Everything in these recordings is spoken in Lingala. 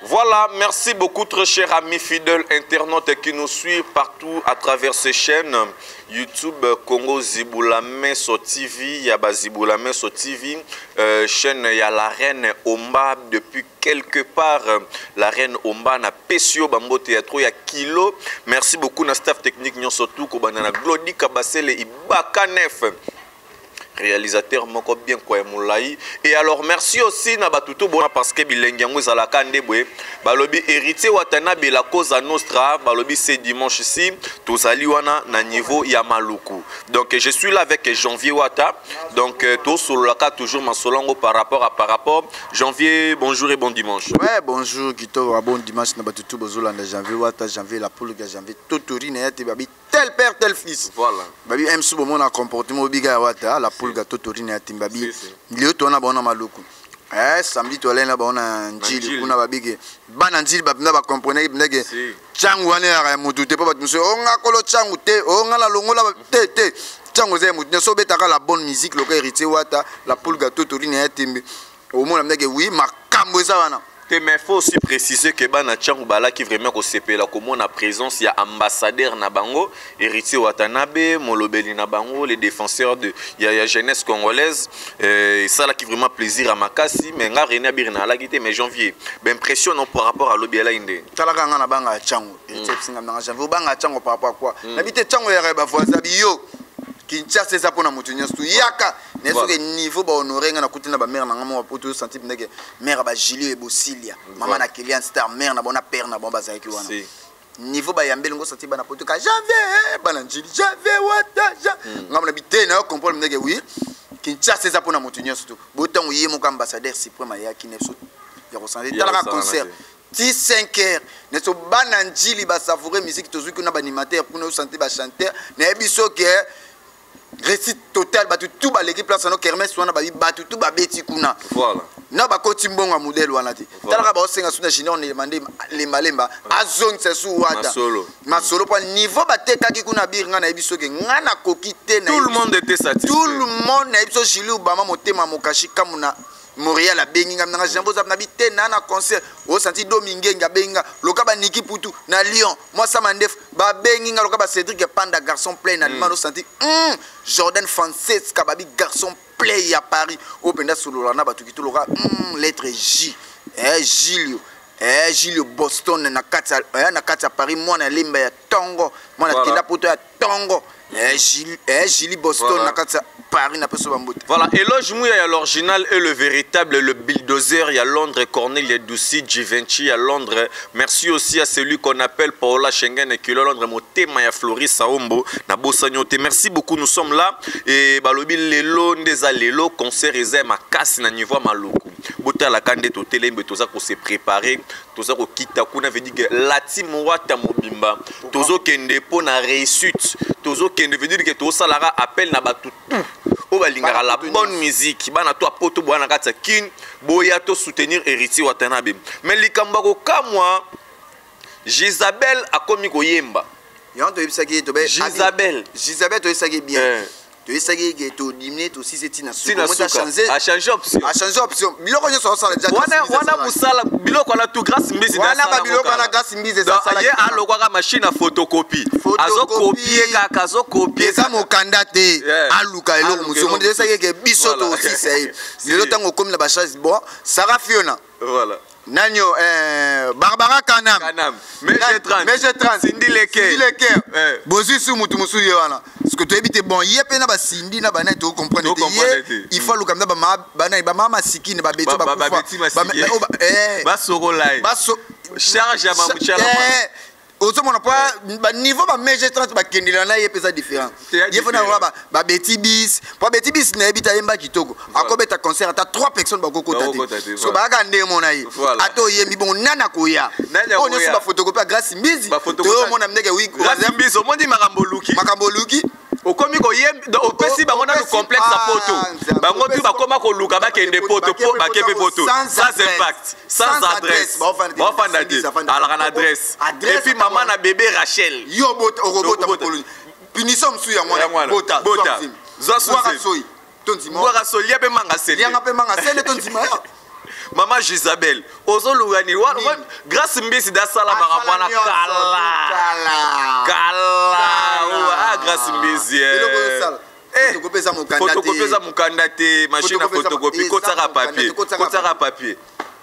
Voilà, merci beaucoup très chers amis fidèles internautes qui nous suivent partout à travers ces chaînes YouTube Congo Ziboulamé sur TV, Yaba Ziboulamé sur TV, chaîne ya la reine Omba depuis quelque part, la reine Omba na Pesio Bambo Théâtre ya Kilo. Merci beaucoup na staff technique nyon surtout ko banana Glody Kabasele Ibaka Nef. Réalisateur moko bien quoi moulai. Et alors merci aussi na batuto bona parce que bilengiango za kande bwe balobi héritier watanabe la cause à nostra balobi c'est dimanche ici tozali wana na niveau ya maluku. Donc je suis là avec Janvier Wata. Donc to solaka toujours masolongo par rapport Janvier, bonjour et bon dimanche. Ouais, bonjour Kito, bon dimanche na batuto bozolanda Janvier Wata, Janvier la poule Janvier Totori na yate babi tel père tel fils. Voilà. Babi aime sou bon na comportement biga Wata la poule gato torine ya timbabi leo tona bona maluku samedi to lena bona njili kuna babige bana njili babina ba comprendre ndege changu wane ya mutu te pa batmuso onga kolo changu te onga la longola te changu ze mutu so betaka la bonne musique loka héritier Wata la poule gato torine ya timbi au moins ndege oui makambo eza wana. Mais il faut aussi préciser que Bana Tchangubala qui vraiment au CP la comme la présence il y a ambassadeur Nabango, héritier Watanabe, Molobeli Nabango, les défenseurs de il y a jeunesse congolaise et ça là qui vraiment plaisir à Makasi mais nga René Birna la guité mais janvier ben impression non par rapport à Lobiela Inde. Tala nga na banga Tchangu, héritier singa na janvier banga Tchangu par rapport à quoi? Nabité Tchangu ya ba voisin bio Kinshasa ça pour na mutunyo stu yaka neso ke niveau ba honorer nga na kutina ba mère na ngamo poto senti ndeke mère ba Julio et Bosilia maman na Kylian Star mère na bona père na bomba za ki wana niveau ba yambeli ngo senti ba na poto ka Janvier ba na Njili Janvier Wata ngamo na bité na comprendre ndeke oui Kinshasa ça pour na mutunyo stu botango yemo ka ambassadeur suprême ya kineso ya ko senti tala concert 5h neso bana Njili ba savourer musique tozu kuna ba animateur pour nous sentir ba chanteur na biso ke récit total batu tout ba l'équipe place no kermesse wana ba batu tout ba beti kuna voilà na ba koti mbonga modèle wana ti talaka ba osenga suna junior ne demandé les malemba azong se su wata masolo pa niveau ba tekaki kuna birnga na ebiso ke ngana kokite na tout le monde était satisfait tout le monde na ebiso Jili Obama motema mokashi kamuna Montréal a benga na jambo za na bité na concert o senti Domingue benga lokaba Niki Putu na Lyon moi ça mandef ba benga lokaba Cédric Panda garçon plein na mano senti Jordan Francesca babi garçon play à Paris au penda solo na batu kitolo ka lettre J Gilio Boston na kata Paris moi na limba ya Tongo moi na kenda poto ya Tongo Gilles Boston na kata Paris na peso bambote. Voilà, éloge mouya ya l'original et le véritable, le bulldozer, il y a Londres, Corneille Doucy, Givenchy, il y a Londres. Merci aussi à celui qu'on appelle Paola Schengen et qui est Londres, Motema ya Floris Saombo, na Bossanyote. Merci beaucoup, nous sommes là. Et balobi lelo ndeza lelo concert eza makasi na niveau maluku. Bota la kande to télé toza ko se préparer, toza ko kita kuna veut dire que la team Wata mobimba, tozo kende po na réussite, tozo kende veut dire que to salara appel na batu tout. Lingara la bonne musique bana to poto bwana kata kin boya to soutenir héritier Watanabe mais likambako kamwa Gisabelle akomi koyemba yanto ebisaki to be Gisabelle to esaki bien to esaki ke to diminer to si c'est a changé option biloko nyoso sala déjà wana musala biloko na tout grâce mbizi wana ba biloko na grâce mbizi za sala ye alokwa ka machine à photocopie azo copier ka azo copier ça mo kandate aluka eloko musomo de esaki ke biso to aussi c'est lelo tango comme la bachase bon Sarah Fiona voilà Nanyo Barbara Kanam mais je 30 Cindy Leker bozu su mutu musu ye wana parce que tu habites bon ye pe na ba Cindy na bana to comprendre il faut le kamda ba bana ba mama sikine ba beti ba ba sorolai ba charge ma muchala Ozo mon pas niveau ba mais 30 ba kendila na ye pesa différent ye fona ba beti bis pa beti bis na ebita yemba kitoko akobeta concert ata 3 personnes ba kokota te so ba ka nde mona ye ato ye mi bon nana koya on ne ba photocopie grâce mbizi to mona mneke wi grâce mbizi omondi makambo luki okomi ko yem opesi bango na le complexe à poto bango tu bakoma ko luka ba kende poto po ba kepe poto sans impact sans adresse ba fanda di ala na adresse et puis maman na bébé Rachel yo bota orobota polo punition msu ya mwana bota zo soyi tonzima wara soyi be manga sele tonzima Maman Gisabelle ozolugani grâce mbisi da sala makamwana kala grâce mbisi photocopie mukandate machine à photocopie kotaka papier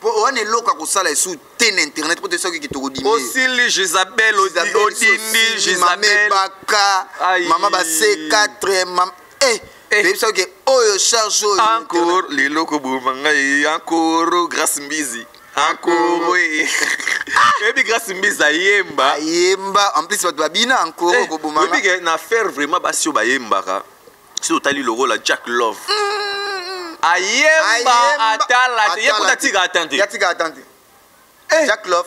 on est loka kosala sous ten internet pour te soki ki tokodimi aussi Gisabelle odindi Gisabelle baka mama ba C4 mama ça que oyo charge encore les locaux boumanga encore grâce mbizi encore et puis grâce mbizi ayemba en plus tu babina encore ko boumanga et puis na faire vraiment basio bayemba ka si otali logo la Jack Love ayemba atala yekuta tika attendre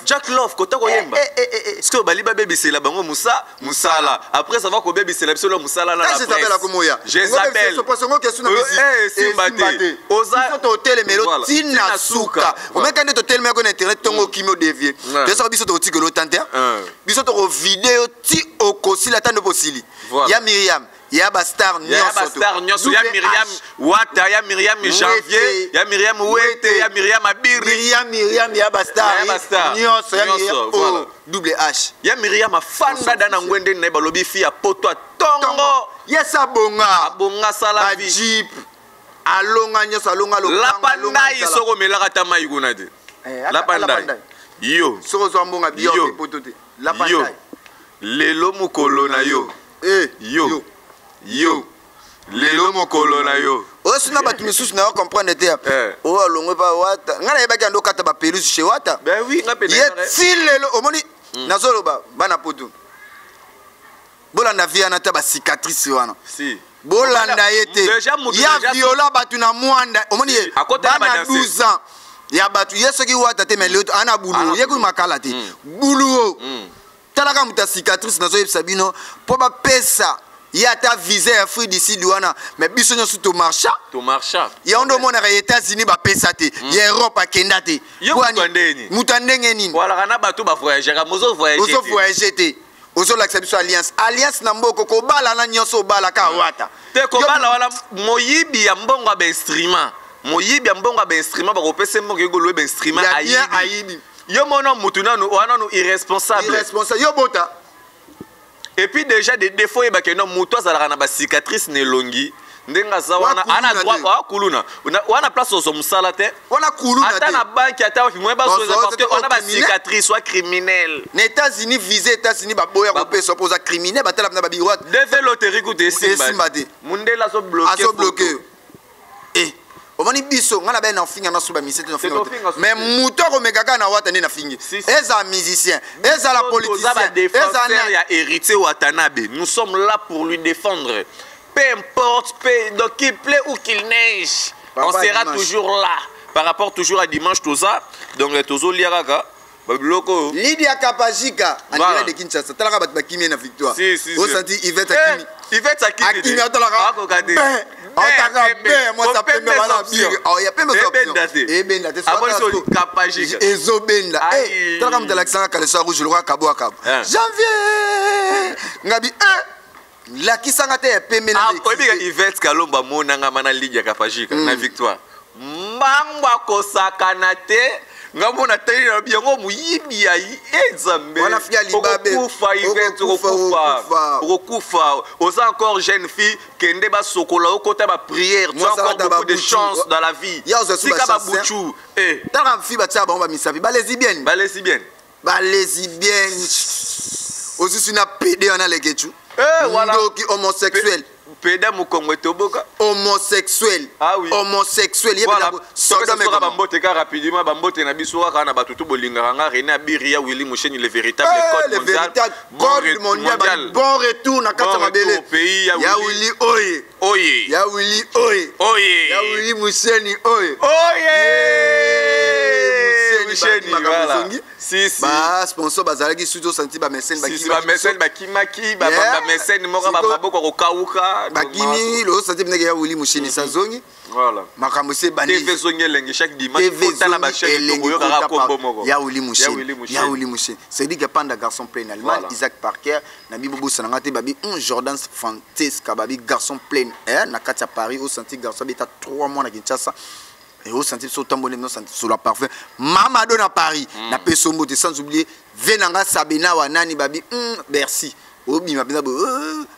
Jack Love kota ko yemba est-ce que bali ba bebisela bango musala après ça va ko bebisela biso musala na la presse Jezabel simbate oza to telemelo tina suka omeka nde to telemelo ko internet tongo kimio dévier de ça biso to tikelo tante biso to vidéo ti okosila tande posili ya Myriam ya bastar nyonso ya Myriam Wata ya Myriam Janvier ya Myriam Wete ya Myriam Abiri Myriam ya bastar nyonso ya Myriam voilà double H ya Myriam afanda dana ngwende na balobi fi ya poto tongo yesa bonga sala vi jeep alonga nyonso alonga la panda isoko melaka tama ikuna te la panda yo soko zo mbonga bio poto te la panda lelo mukolo na yo yo lelo mokolo na yo osina batu misusu na comprendre te o alongwe pa Wata ngala yebaki ando kata ba peluche chez Wata ben oui ngapena ye si lelo omoni nazoloba bana poto bolanda via na ta ba cicatrice wana si bolanda yete ya viola batu na mwanda omoni bana 12 ans ya batu yesoki Wata te mais ana bulu yeku makala te bulu talaka muta cicatrice nazo yebisa bino po ba pesa ya ta visé à fruit d'ici douana mais biso nyo to marcha ya ondo mona ka États-Unis ba pesa te ya Europe akenda te mutandenge nini wala kana bato ba voyager mozo voyager te ozo la biso alliance na mboko ko bala na nyoso bala ka Wata te ko bala wala moyibi ya mbongo ba instrument ba ko pesa mbongo ko lobe instrument ayibi yo mono mutuna no wana no irresponsable yo bota. Et puis déjà des défauts et bah que non muto ça la na cicatrice ne longi ndenga za wana ana droit wa kuluna wana place au musala te wana kuluna te ata na banque ata fi moi ba so parce on a ba cicatrice soit criminel les États-Unis visé États-Unis ba boya ko pesa posa criminel ba tala na ba biwa devait loterie coûter simbade mundela so bloqué omoni biso ngana ba na finga na suba misete na finga mais muto ko megaka na Wata na fingi eza musicien eza la politicien eza ya héritier Watanabe nous sommes là pour lui défendre peu importe donc qu'il plaît ou qu'il neige on sera toujours là par rapport toujours à dimanche tout ça donc tozo liaraka babiloko Lydia Kapajika en direct de Kinshasa talaka bat bakimi na victoire au senti Yvette Akimi atalaka moi ça peut me voilà bien oh il y a pas benda te aboliso Kapajika ezobenda talaka mutala kisanga kalesa rouge le roi kabo akabo janvier ngabi la kisanga te pembe na Yvette Kalomba monanga mana Lydia Kapajika na victoire mbangwa kosakana te ngamona tali na biango muyibi ya ezambe wala fia libabe okufa oza encore jeune fille kende ba sokola okota ba prière tu as encore beaucoup de chance dans la vie sika ba buchu tala fille ba tia ba misabi ba lesbienne aussi na PD on a les getu voilà homosexuel Peda Mukongo Toboka homosexuel homosexuel voilà soka bambote ka rapidement bambote na biso ka na batutu bolinganga René Abiria Willy Moucheni le véritable code mondial bon retour na kata mabele pays ya Willy oye ya Willy Moucheni oye Moucheni voilà si ba sponsor bazalaki studio senti ba mécène ba kimaki ba mécène moko ba maboko ko kauka bakimi lo senti bineke ya Willy Moucheni sazongi voilà makambo se bandi TV zongi lengi chaque dimanche faut la ba chaîne ko yoka kombo moko ya Willy Moucheni c'est dit que panda garçon plein allemand Isaac Parker na bibobo sananga te babi Jordan Fantasque babi garçon plein na kati ya Paris au senti garçon beta 3 mois na Kinshasa et au senti so tambone no senti sur la parfum mama do na Paris na pesombo te sans oublier venanga Sabina wa nani babi merci obi mabina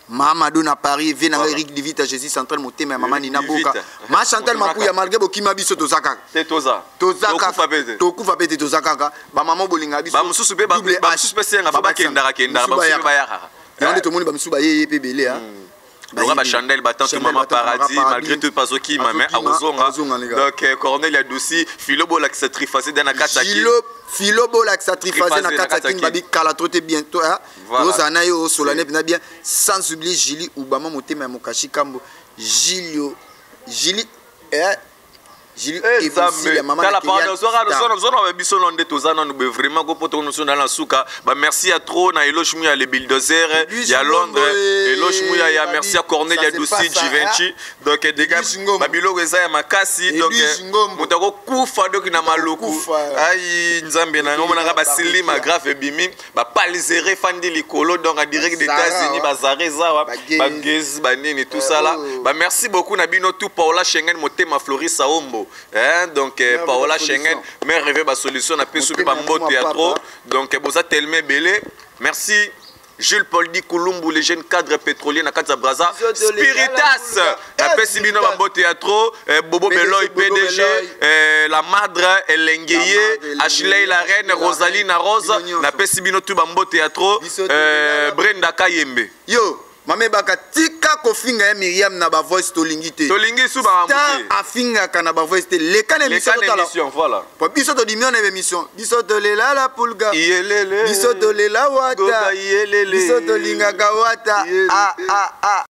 mama do na Paris venanga Eric Divita Jésus central motema mama ni naboka ma Chantal Mapuya malgré bokima biso tozaka te toza tokufa pete tozaka ba mama bolinga biso ba mususu be ba mususu pe senga ba kendara ba mususu ba ya yande to moni ba mususu ba ye pe belé hein ba Chandel battant tout maman paradis malgré tout pas qui maman azonga donc Cornelia Douci Philobo l'axatrice dans la kataki Philobo l'axatrice na kataki babi kala troté bientôt hein rozana yo solane bien bien sans oublier Julie Obama motema mokashi kambo Gilio Julie Julie et la maman la parole zona biso londe tozana no vraiment go poto no dans la souka ba merci à trop na Eloche Mouya les bulldozer il y a Londres Eloche Mouya ya merci à Cornelia Douci Givenchy donc des gars babilo eza ya makasi donc mutako kufa donc na maloku ai nzambe na ngomona ka basili ma grave bimi ba palizere fandi likolo donc en direct des États-Unis bazare zawa ba gez ba nini tout ça là ba merci beaucoup na bino tout Paola Schengen motema Floris Saombo. Donc Paola Schengen mais rêver ba solution na peso ba mbote ya trop donc boza tellement belé merci Jules Paul Di Kulumbu les jeunes cadres pétroliers na Katza Braza Spiritas na pesi bino ba mbote ya trop Bobo Beloy PDG la madre Elengeye Ashley la reine Rosaline Rose na pesi bino tout ba mbote ya trop Brenda Kayembe yo Mame baka tika kofinga ya Myriam na ba voice to lingite. To lingi su ba amuti. Afinga kana ba voice te le kan émission voilà. Po biso to dimion na émission. Biso to lela la pulga. Iyelele. Biso to lela wata. Goga iyelele. Biso to linga gawata.